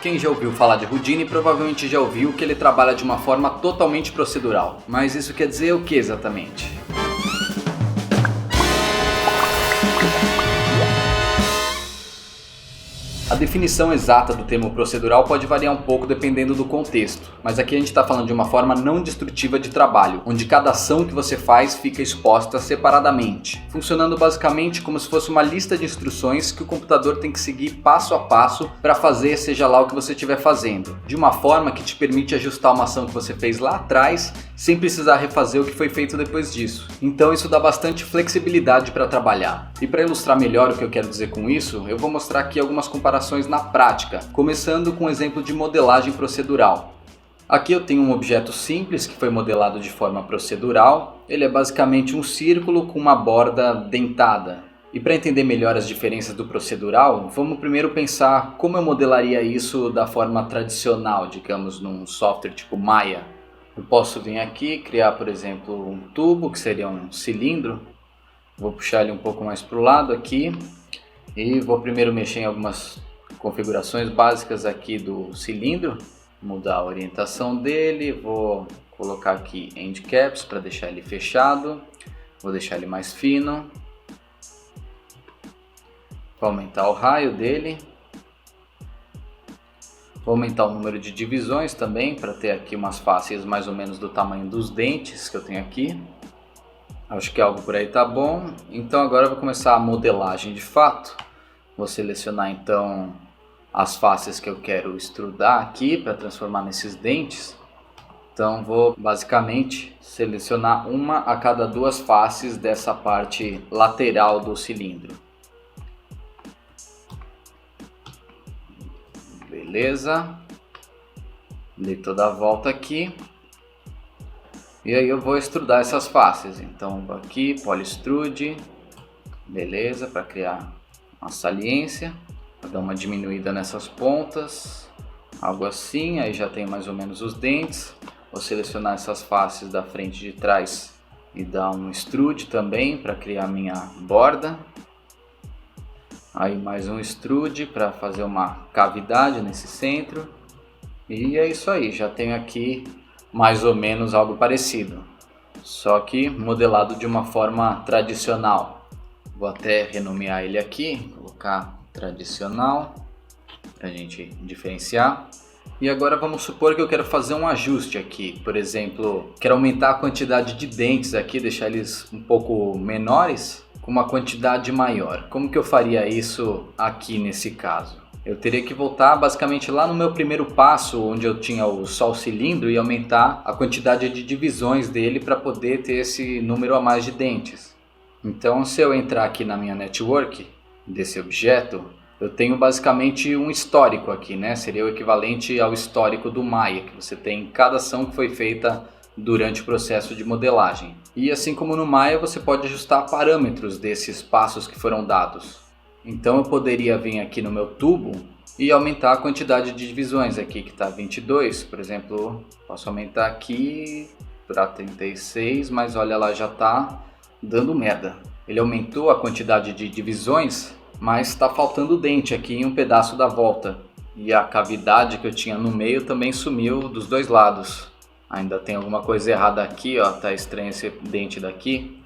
Quem já ouviu falar de Houdini provavelmente já ouviu que ele trabalha de uma forma totalmente procedural. Mas isso quer dizer o que exatamente? A definição exata do termo procedural pode variar um pouco dependendo do contexto, mas aqui a gente está falando de uma forma não destrutiva de trabalho, onde cada ação que você faz fica exposta separadamente, funcionando basicamente como se fosse uma lista de instruções que o computador tem que seguir passo a passo para fazer seja lá o que você estiver fazendo, de uma forma que te permite ajustar uma ação que você fez lá atrás sem precisar refazer o que foi feito depois disso. Então isso dá bastante flexibilidade para trabalhar. E para ilustrar melhor o que eu quero dizer com isso, eu vou mostrar aqui algumas comparações na prática, começando com um exemplo de modelagem procedural. Aqui eu tenho um objeto simples que foi modelado de forma procedural. Ele é basicamente um círculo com uma borda dentada. E para entender melhor as diferenças do procedural, vamos primeiro pensar como eu modelaria isso da forma tradicional, digamos, num software tipo Maya. Eu posso vir aqui, criar, por exemplo, um tubo, que seria um cilindro. Vou puxar ele um pouco mais para o lado aqui. E vou primeiro mexer em algumas configurações básicas aqui do cilindro. Mudar a orientação dele. Vou colocar aqui end caps para deixar ele fechado. Vou deixar ele mais fino. Vou aumentar o raio dele. Vou aumentar o número de divisões também, para ter aqui umas faces mais ou menos do tamanho dos dentes que eu tenho aqui. Acho que algo por aí tá bom. Então agora eu vou começar a modelagem de fato. Vou selecionar então as faces que eu quero extrudar aqui para transformar nesses dentes. Então vou basicamente selecionar uma a cada duas faces dessa parte lateral do cilindro. Beleza, dei toda a volta aqui e aí eu vou extrudar essas faces. Então aqui, Polyextrude, beleza, para criar uma saliência, vou dar uma diminuída nessas pontas, algo assim, aí já tenho mais ou menos os dentes. Vou selecionar essas faces da frente e de trás e dar um extrude também para criar minha borda. Aí mais um extrude para fazer uma cavidade nesse centro. E é isso aí, já tenho aqui mais ou menos algo parecido, só que modelado de uma forma tradicional. Vou até renomear ele aqui, colocar tradicional para a gente diferenciar. E agora vamos supor que eu quero fazer um ajuste aqui, por exemplo, quero aumentar a quantidade de dentes aqui, deixar eles um pouco menores com uma quantidade maior. Como que eu faria isso aqui nesse caso? Eu teria que voltar basicamente lá no meu primeiro passo, onde eu tinha só o cilindro, e aumentar a quantidade de divisões dele para poder ter esse número a mais de dentes. Então, se eu entrar aqui na minha network desse objeto, eu tenho basicamente um histórico aqui, né? Seria o equivalente ao histórico do Maya, que você tem cada ação que foi feita durante o processo de modelagem. E assim como no Maya, você pode ajustar parâmetros desses passos que foram dados. Então eu poderia vir aqui no meu tubo e aumentar a quantidade de divisões aqui, que está 22, por exemplo, posso aumentar aqui para 36, mas olha lá, já está dando merda. Ele aumentou a quantidade de divisões, mas está faltando dente aqui em um pedaço da volta. E a cavidade que eu tinha no meio também sumiu dos dois lados. Ainda tem alguma coisa errada aqui, ó, tá estranho esse dente daqui.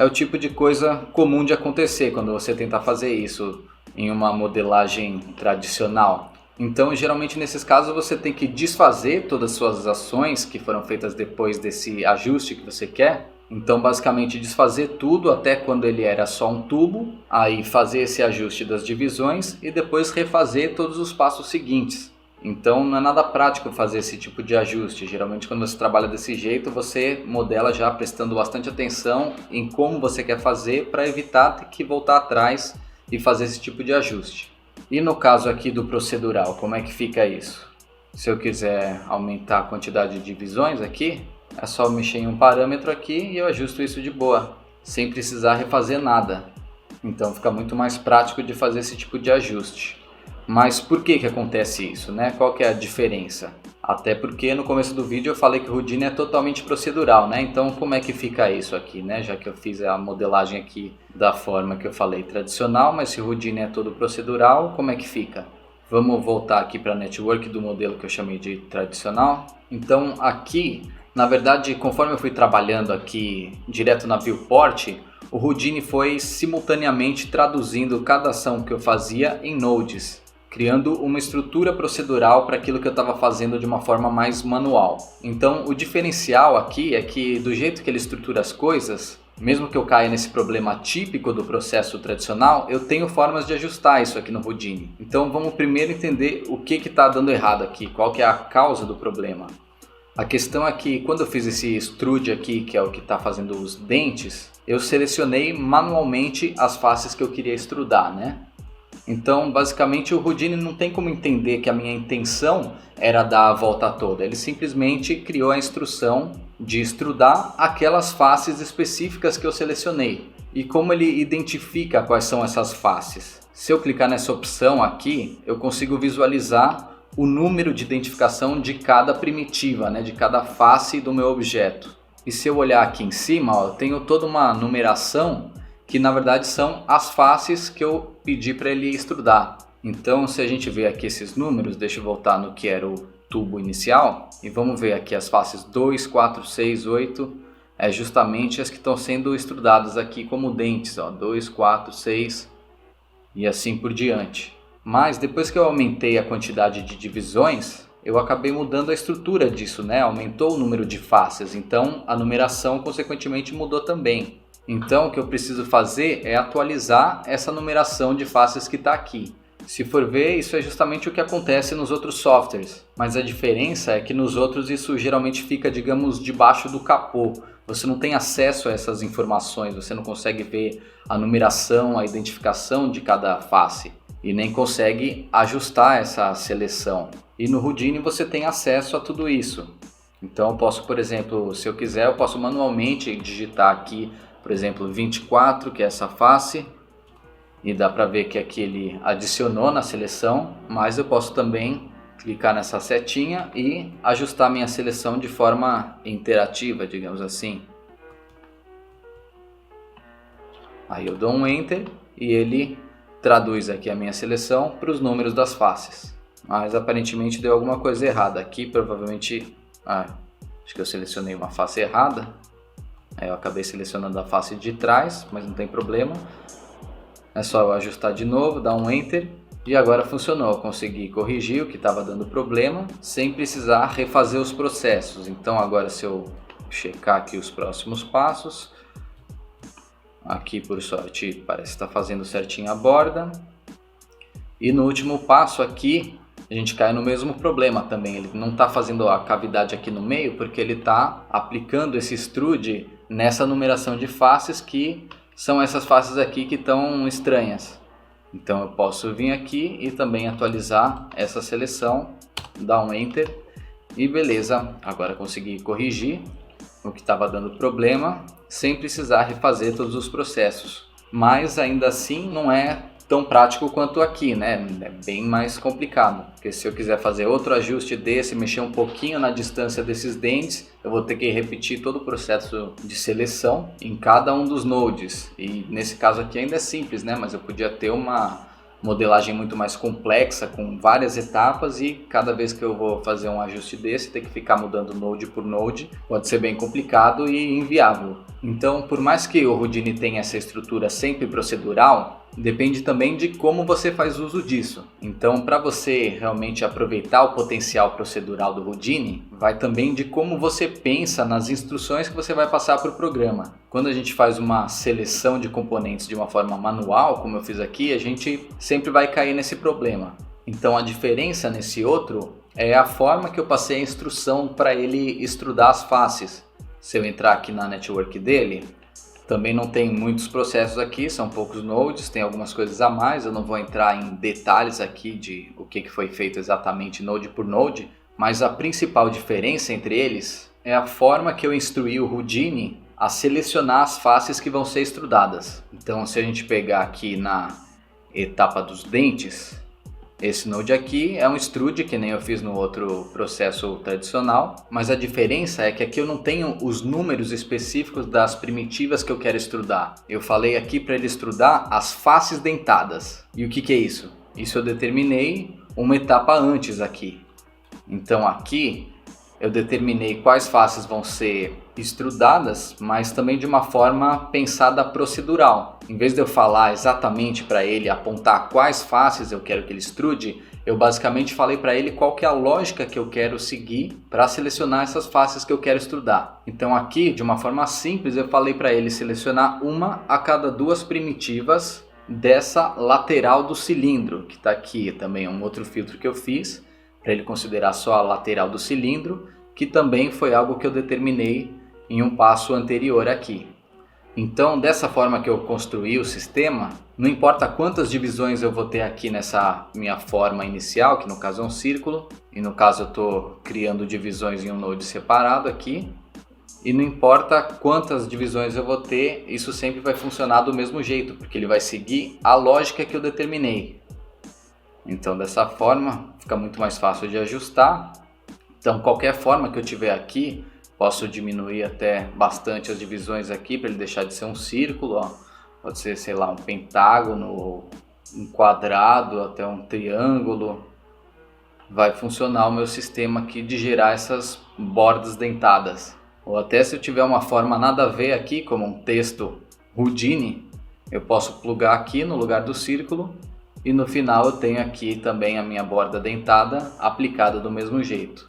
É o tipo de coisa comum de acontecer quando você tentar fazer isso em uma modelagem tradicional. Então, geralmente nesses casos você tem que desfazer todas as suas ações que foram feitas depois desse ajuste que você quer. Então, basicamente desfazer tudo até quando ele era só um tubo, aí fazer esse ajuste das divisões e depois refazer todos os passos seguintes. Então não é nada prático fazer esse tipo de ajuste. Geralmente quando você trabalha desse jeito, você modela já prestando bastante atenção em como você quer fazer para evitar ter que voltar atrás e fazer esse tipo de ajuste. E no caso aqui do procedural, como é que fica isso? Se eu quiser aumentar a quantidade de divisões aqui, é só mexer em um parâmetro aqui e eu ajusto isso de boa, sem precisar refazer nada. Então fica muito mais prático de fazer esse tipo de ajuste. Mas por que acontece isso, né? Qual que é a diferença? Até porque no começo do vídeo eu falei que o Houdini é totalmente procedural, né? Então como é que fica isso aqui, né? Já que eu fiz a modelagem aqui da forma que eu falei tradicional, mas se o Houdini é todo procedural, como é que fica? Vamos voltar aqui para a network do modelo que eu chamei de tradicional. Então aqui, na verdade, conforme eu fui trabalhando aqui direto na viewport, o Houdini foi simultaneamente traduzindo cada ação que eu fazia em nodes, criando uma estrutura procedural para aquilo que eu estava fazendo de uma forma mais manual. Então o diferencial aqui é que do jeito que ele estrutura as coisas, mesmo que eu caia nesse problema típico do processo tradicional, eu tenho formas de ajustar isso aqui no Houdini. Então vamos primeiro entender o que está dando errado aqui, qual que é a causa do problema. A questão é que quando eu fiz esse extrude aqui, que é o que está fazendo os dentes, eu selecionei manualmente as faces que eu queria extrudar, né? Então basicamente o Houdini não tem como entender que a minha intenção era dar a volta toda. Ele simplesmente criou a instrução de extrudar aquelas faces específicas que eu selecionei. E como ele identifica quais são essas faces? Se eu clicar nessa opção aqui, eu consigo visualizar o número de identificação de cada primitiva, né, de cada face do meu objeto. E se eu olhar aqui em cima, ó, eu tenho toda uma numeração que na verdade são as faces que eu pedi para ele extrudar. Então se a gente ver aqui esses números, deixa eu voltar no que era o tubo inicial e vamos ver aqui as faces 2, 4, 6, 8, é justamente as que estão sendo extrudadas aqui como dentes, ó, 2, 4, 6 e assim por diante. Mas depois que eu aumentei a quantidade de divisões, eu acabei mudando a estrutura disso, né? Aumentou o número de faces, então a numeração consequentemente mudou também. Então o que eu preciso fazer é atualizar essa numeração de faces que está aqui. Se for ver, isso é justamente o que acontece nos outros softwares, mas a diferença é que nos outros isso geralmente fica, digamos, debaixo do capô. Você não tem acesso a essas informações, você não consegue ver a numeração, a identificação de cada face e nem consegue ajustar essa seleção. E no Houdini você tem acesso a tudo isso. Então eu posso, por exemplo, se eu quiser, eu posso manualmente digitar aqui, por exemplo, 24, que é essa face, e dá para ver que aqui ele adicionou na seleção, mas eu posso também clicar nessa setinha e ajustar minha seleção de forma interativa, digamos assim. Aí eu dou um Enter e ele traduz aqui a minha seleção para os números das faces. Mas aparentemente deu alguma coisa errada aqui, provavelmente... acho que eu selecionei uma face errada. Eu acabei selecionando a face de trás, mas não tem problema. É só eu ajustar de novo, dar um Enter e agora funcionou. Eu consegui corrigir o que estava dando problema sem precisar refazer os processos. Então agora se eu checar aqui os próximos passos, aqui por sorte parece estar fazendo certinho a borda. E no último passo aqui a gente cai no mesmo problema também. Ele não está fazendo a cavidade aqui no meio porque ele está aplicando esse extrude nessa numeração de faces que são essas faces aqui que estão estranhas. Então eu posso vir aqui e também atualizar essa seleção, dar um Enter e beleza. Agora consegui corrigir o que estava dando problema sem precisar refazer todos os processos. Mas ainda assim não é tão prático quanto aqui, né? É bem mais complicado, porque se eu quiser fazer outro ajuste desse, mexer um pouquinho na distância desses dentes, eu vou ter que repetir todo o processo de seleção em cada um dos nodes. E nesse caso aqui ainda é simples, né? Mas eu podia ter uma modelagem muito mais complexa, com várias etapas, e cada vez que eu vou fazer um ajuste desse, ter que ficar mudando node por node, pode ser bem complicado e inviável. Então, por mais que o Houdini tenha essa estrutura sempre procedural, depende também de como você faz uso disso. Então, para você realmente aproveitar o potencial procedural do Houdini, vai também de como você pensa nas instruções que você vai passar para o programa. Quando a gente faz uma seleção de componentes de uma forma manual, como eu fiz aqui, a gente sempre vai cair nesse problema. Então, a diferença nesse outro é a forma que eu passei a instrução para ele extrudar as faces. Se eu entrar aqui na network dele, também não tem muitos processos aqui, são poucos nodes, tem algumas coisas a mais. Eu não vou entrar em detalhes aqui de o que foi feito exatamente node por node, mas a principal diferença entre eles é a forma que eu instruí o Houdini a selecionar as faces que vão ser extrudadas. Então, se a gente pegar aqui na etapa dos dentes, esse node aqui é um extrude, que nem eu fiz no outro processo tradicional, mas a diferença é que aqui eu não tenho os números específicos das primitivas que eu quero extrudar. Eu falei aqui para ele extrudar as faces dentadas. E o que é isso? Isso eu determinei uma etapa antes aqui. Então aqui eu determinei quais faces vão ser extrudadas, mas também de uma forma pensada procedural. Em vez de eu falar exatamente para ele, apontar quais faces eu quero que ele extrude, eu basicamente falei para ele qual que é a lógica que eu quero seguir para selecionar essas faces que eu quero extrudar. Então aqui, de uma forma simples, eu falei para ele selecionar uma a cada duas primitivas dessa lateral do cilindro, que está aqui também, um outro filtro que eu fiz, para ele considerar só a lateral do cilindro, que também foi algo que eu determinei em um passo anterior aqui. Então, dessa forma que eu construí o sistema, não importa quantas divisões eu vou ter aqui nessa minha forma inicial, que no caso é um círculo, e no caso eu estou criando divisões em um node separado aqui, e não importa quantas divisões eu vou ter, isso sempre vai funcionar do mesmo jeito, porque ele vai seguir a lógica que eu determinei. Então, dessa forma, fica muito mais fácil de ajustar. Então, qualquer forma que eu tiver aqui, posso diminuir até bastante as divisões aqui para ele deixar de ser um círculo, ó. Pode ser, sei lá, um pentágono, um quadrado, até um triângulo. Vai funcionar o meu sistema aqui de gerar essas bordas dentadas. Ou até se eu tiver uma forma nada a ver aqui, como um texto Houdini, eu posso plugar aqui no lugar do círculo e no final eu tenho aqui também a minha borda dentada aplicada do mesmo jeito.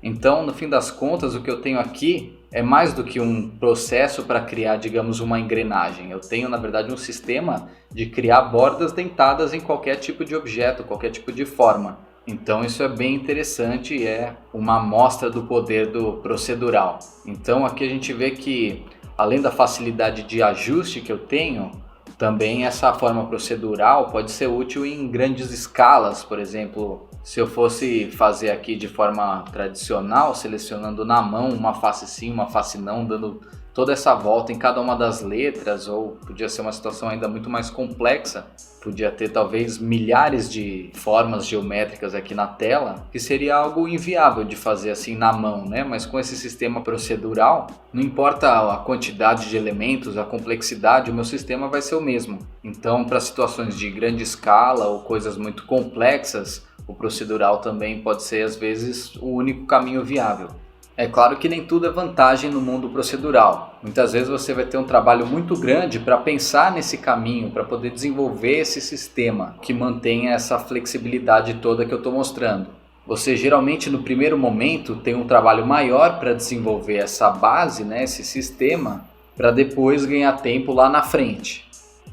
Então, no fim das contas, o que eu tenho aqui é mais do que um processo para criar, digamos, uma engrenagem. Eu tenho, na verdade, um sistema de criar bordas dentadas em qualquer tipo de objeto, qualquer tipo de forma. Então, isso é bem interessante e é uma amostra do poder do procedural. Então, aqui a gente vê que, além da facilidade de ajuste que eu tenho, também essa forma procedural pode ser útil em grandes escalas. Por exemplo, se eu fosse fazer aqui de forma tradicional, selecionando na mão uma face sim, uma face não, dando toda essa volta em cada uma das letras, ou podia ser uma situação ainda muito mais complexa, podia ter talvez milhares de formas geométricas aqui na tela, que seria algo inviável de fazer assim na mão, né? Mas com esse sistema procedural, não importa a quantidade de elementos, a complexidade, o meu sistema vai ser o mesmo. Então, para situações de grande escala ou coisas muito complexas, o procedural também pode ser às vezes o único caminho viável. É claro que nem tudo é vantagem no mundo procedural. Muitas vezes você vai ter um trabalho muito grande para pensar nesse caminho, para poder desenvolver esse sistema que mantenha essa flexibilidade toda que eu estou mostrando. Você geralmente no primeiro momento tem um trabalho maior para desenvolver essa base, né, esse sistema, para depois ganhar tempo lá na frente.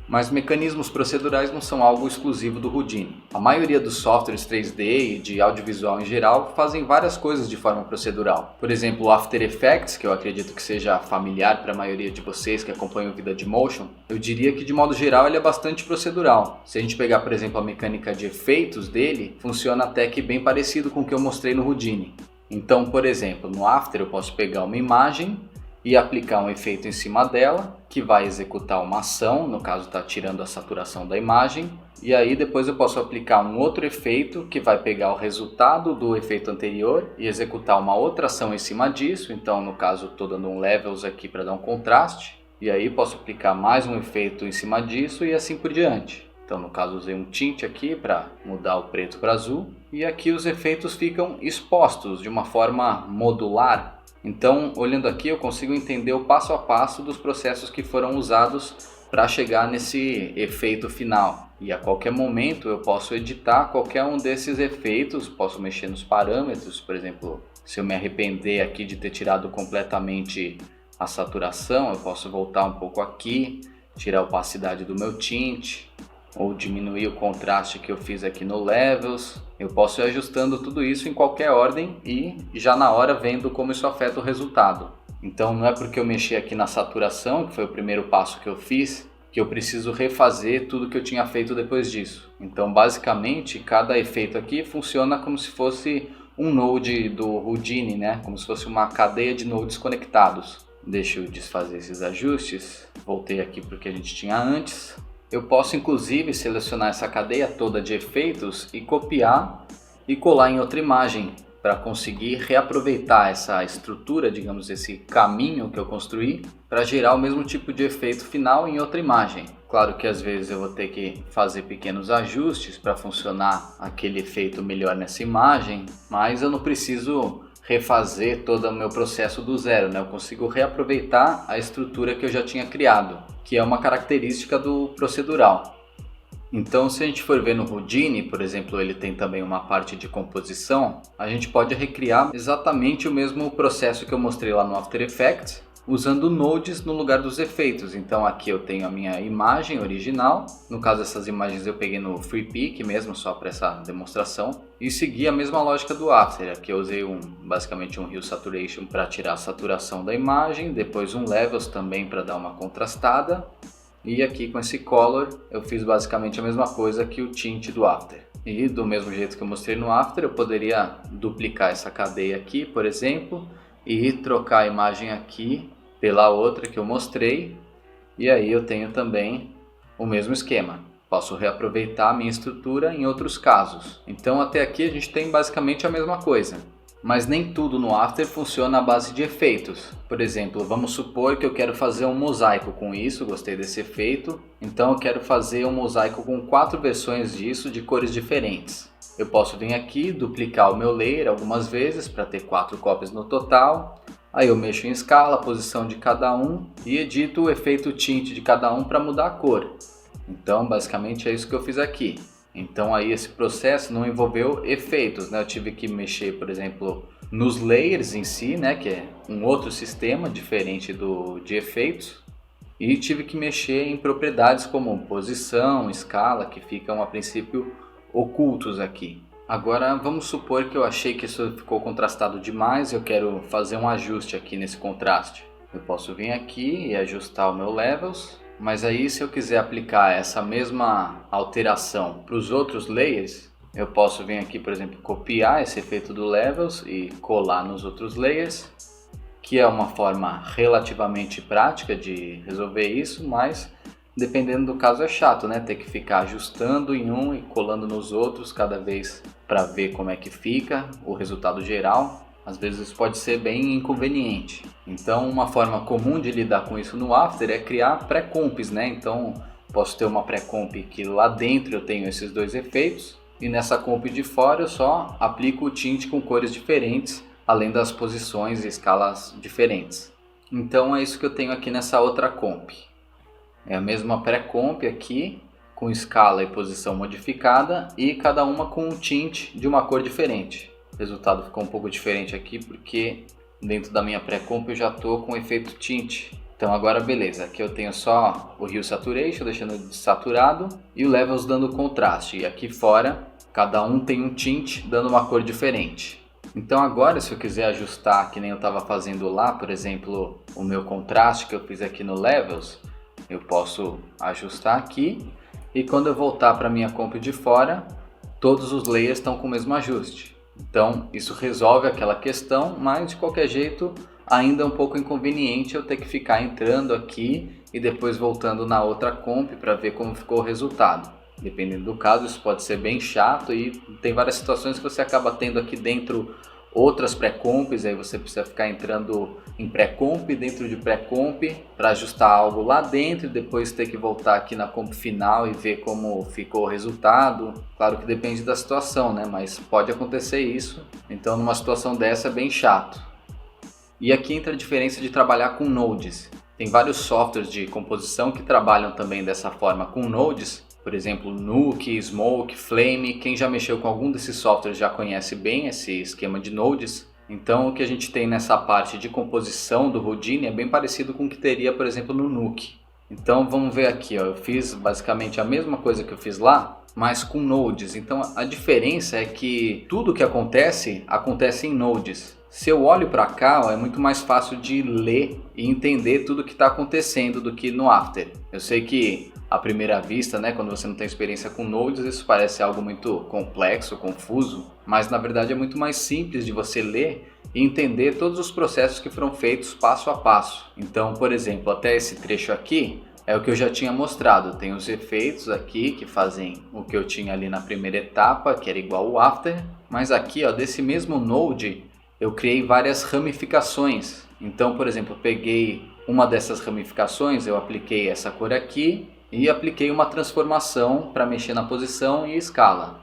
Mas mecanismos procedurais não são algo exclusivo do Houdini. A maioria dos softwares 3D e de audiovisual em geral fazem várias coisas de forma procedural. Por exemplo, o After Effects, que eu acredito que seja familiar para a maioria de vocês que acompanham Vida de Motion, eu diria que de modo geral ele é bastante procedural. Se a gente pegar, por exemplo, a mecânica de efeitos dele, funciona até que bem parecido com o que eu mostrei no Houdini. Então, por exemplo, no After eu posso pegar uma imagem e aplicar um efeito em cima dela, que vai executar uma ação, no caso está tirando a saturação da imagem, e aí depois eu posso aplicar um outro efeito que vai pegar o resultado do efeito anterior e executar uma outra ação em cima disso. Então no caso estou dando um levels aqui para dar um contraste, e aí posso aplicar mais um efeito em cima disso e assim por diante. Então no caso usei um tint aqui para mudar o preto para azul, e aqui os efeitos ficam expostos de uma forma modular. Então, olhando aqui, eu consigo entender o passo a passo dos processos que foram usados para chegar nesse efeito final. E a qualquer momento eu posso editar qualquer um desses efeitos, posso mexer nos parâmetros, por exemplo, se eu me arrepender aqui de ter tirado completamente a saturação, eu posso voltar um pouco aqui, tirar a opacidade do meu tint, ou diminuir o contraste que eu fiz aqui no Levels. Eu posso ir ajustando tudo isso em qualquer ordem e já na hora vendo como isso afeta o resultado. Então não é porque eu mexi aqui na saturação, que foi o primeiro passo que eu fiz, que eu preciso refazer tudo que eu tinha feito depois disso. Então basicamente cada efeito aqui funciona como se fosse um node do Houdini, né? Como se fosse uma cadeia de nodes conectados. Deixa eu desfazer esses ajustes. Voltei aqui para o que a gente tinha antes. Eu posso inclusive selecionar essa cadeia toda de efeitos e copiar e colar em outra imagem para conseguir reaproveitar essa estrutura, digamos, esse caminho que eu construí para gerar o mesmo tipo de efeito final em outra imagem. Claro que às vezes eu vou ter que fazer pequenos ajustes para funcionar aquele efeito melhor nessa imagem, mas eu não preciso refazer todo o meu processo do zero, né? Eu consigo reaproveitar a estrutura que eu já tinha criado, que é uma característica do procedural. Então, se a gente for ver no Houdini, por exemplo, ele tem também uma parte de composição, a gente pode recriar exatamente o mesmo processo que eu mostrei lá no After Effects, usando nodes no lugar dos efeitos. Então aqui eu tenho a minha imagem original, no caso essas imagens eu peguei no FreePic mesmo, só para essa demonstração, e segui a mesma lógica do After. Aqui eu usei basicamente um Hue Saturation para tirar a saturação da imagem, depois um Levels também para dar uma contrastada, e aqui com esse Color eu fiz basicamente a mesma coisa que o Tint do After. E do mesmo jeito que eu mostrei no After, eu poderia duplicar essa cadeia aqui, por exemplo, e trocar a imagem aqui pela outra que eu mostrei, e aí eu tenho também o mesmo esquema. Posso reaproveitar a minha estrutura em outros casos. Então até aqui a gente tem basicamente a mesma coisa. Mas nem tudo no After funciona à base de efeitos. Por exemplo, vamos supor que eu quero fazer um mosaico com isso, gostei desse efeito. Então eu quero fazer um mosaico com 4 versões disso de cores diferentes. Eu posso vir aqui, duplicar o meu layer algumas vezes para ter 4 cópias no total. Aí eu mexo em escala, posição de cada um e edito o efeito tint de cada um para mudar a cor. Então basicamente é isso que eu fiz aqui. Então aí esse processo não envolveu efeitos, né? Eu tive que mexer, por exemplo, nos layers em si, né? Que é um outro sistema diferente de efeitos. E tive que mexer em propriedades como posição, escala, que ficam a princípio ocultos aqui. Agora vamos supor que eu achei que isso ficou contrastado demais e eu quero fazer um ajuste aqui nesse contraste. Eu posso vir aqui e ajustar o meu Levels, mas aí se eu quiser aplicar essa mesma alteração para os outros layers, eu posso vir aqui, por exemplo, copiar esse efeito do Levels e colar nos outros layers, que é uma forma relativamente prática de resolver isso, mas dependendo do caso é chato, né? Ter que ficar ajustando em um e colando nos outros cada vez para ver como é que fica o resultado geral. Às vezes isso pode ser bem inconveniente. Então uma forma comum de lidar com isso no After é criar pré-comps, né? Então posso ter uma pré-comp que lá dentro eu tenho esses 2 efeitos e nessa comp de fora eu só aplico o tint com cores diferentes, além das posições e escalas diferentes. Então é isso que eu tenho aqui nessa outra comp. É a mesma pré-comp aqui, com escala e posição modificada e cada uma com um tint de uma cor diferente. O resultado ficou um pouco diferente aqui porque dentro da minha pré-comp eu já estou com o efeito tint. Então agora beleza, aqui eu tenho só o Hue Saturation deixando desaturado e o Levels dando contraste. E aqui fora cada um tem um tint dando uma cor diferente. Então agora se eu quiser ajustar que nem eu estava fazendo lá, por exemplo, o meu contraste que eu fiz aqui no Levels, eu posso ajustar aqui e quando eu voltar para a minha comp de fora, todos os layers estão com o mesmo ajuste. Então isso resolve aquela questão, mas de qualquer jeito ainda é um pouco inconveniente eu ter que ficar entrando aqui e depois voltando na outra comp para ver como ficou o resultado. Dependendo do caso isso pode ser bem chato e tem várias situações que você acaba tendo aqui dentro outras pré-comps, aí você precisa ficar entrando em pré-comp, dentro de pré-comp, para ajustar algo lá dentro e depois ter que voltar aqui na comp final e ver como ficou o resultado. Claro que depende da situação, né? Mas pode acontecer isso, então numa situação dessa é bem chato. E aqui entra a diferença de trabalhar com nodes. Tem vários softwares de composição que trabalham também dessa forma com nodes, por exemplo, Nuke, Smoke, Flame. Quem já mexeu com algum desses softwares já conhece bem esse esquema de nodes. Então o que a gente tem nessa parte de composição do Houdini é bem parecido com o que teria, por exemplo, no Nuke. Então vamos ver aqui, ó, eu fiz basicamente a mesma coisa que eu fiz lá, mas com nodes. Então a diferença é que tudo que acontece em nodes. Se eu olho para cá, ó, é muito mais fácil de ler e entender tudo que está acontecendo do que no After. Eu sei que à primeira vista, né, quando você não tem experiência com nodes, isso parece algo muito complexo, confuso, mas na verdade é muito mais simples de você ler e entender todos os processos que foram feitos passo a passo. Então, por exemplo, até esse trecho aqui é o que eu já tinha mostrado. Tem os efeitos aqui que fazem o que eu tinha ali na primeira etapa, que era igual ao After, mas aqui, ó, desse mesmo node eu criei várias ramificações. Então, por exemplo, eu peguei uma dessas ramificações, eu apliquei essa cor aqui e apliquei uma transformação para mexer na posição e escala.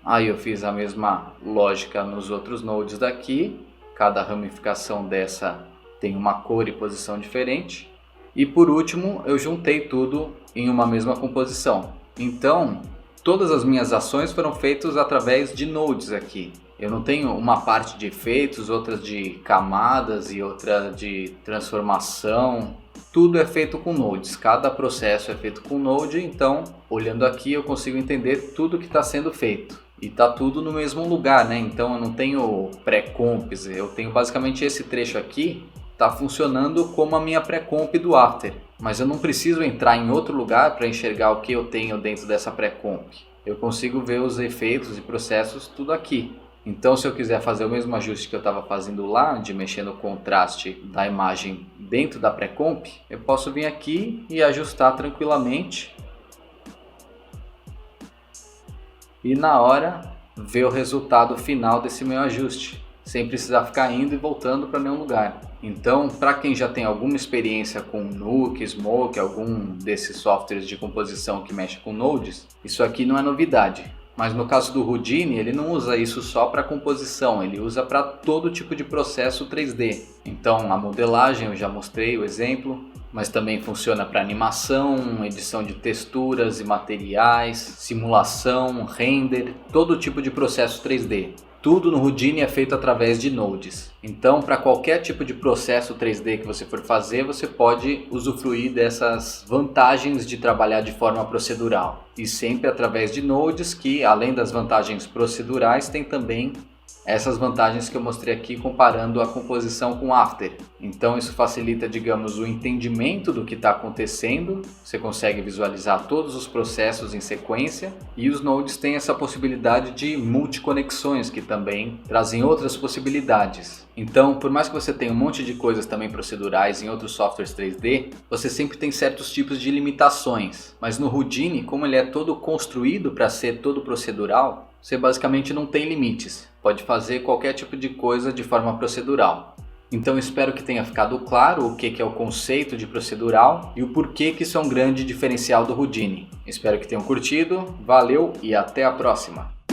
Aí eu fiz a mesma lógica nos outros nodes daqui, cada ramificação dessa tem uma cor e posição diferente. E por último eu juntei tudo em uma mesma composição. Então todas as minhas ações foram feitas através de nodes aqui. Eu não tenho uma parte de efeitos, outra de camadas e outra de transformação. Tudo é feito com nodes, cada processo é feito com node, então olhando aqui eu consigo entender tudo que está sendo feito. E está tudo no mesmo lugar, né? Então eu não tenho pré-comps, eu tenho basicamente esse trecho aqui, está funcionando como a minha pré-comp do After. Mas eu não preciso entrar em outro lugar para enxergar o que eu tenho dentro dessa pré-comp. Eu consigo ver os efeitos e processos tudo aqui. Então se eu quiser fazer o mesmo ajuste que eu estava fazendo lá, de mexer no contraste da imagem dentro da pré-comp, eu posso vir aqui e ajustar tranquilamente. E na hora ver o resultado final desse meu ajuste, sem precisar ficar indo e voltando para nenhum lugar. Então, para quem já tem alguma experiência com Nuke, Smoke, algum desses softwares de composição que mexe com nodes, isso aqui não é novidade. Mas no caso do Houdini, ele não usa isso só para composição, ele usa para todo tipo de processo 3D. Então a modelagem eu já mostrei o exemplo, mas também funciona para animação, edição de texturas e materiais, simulação, render, todo tipo de processo 3D. Tudo no Houdini é feito através de nodes. Então, para qualquer tipo de processo 3D que você for fazer, você pode usufruir dessas vantagens de trabalhar de forma procedural. E sempre através de nodes que, além das vantagens procedurais, tem também essas vantagens que eu mostrei aqui comparando a composição com After. Então isso facilita, digamos, o entendimento do que está acontecendo, você consegue visualizar todos os processos em sequência e os nodes têm essa possibilidade de multiconexões que também trazem outras possibilidades. Então, por mais que você tenha um monte de coisas também procedurais em outros softwares 3D, você sempre tem certos tipos de limitações. Mas no Houdini, como ele é todo construído para ser todo procedural, você basicamente não tem limites. Pode fazer qualquer tipo de coisa de forma procedural. Então espero que tenha ficado claro o que é o conceito de procedural e o porquê que isso é um grande diferencial do Houdini. Espero que tenham curtido, valeu e até a próxima!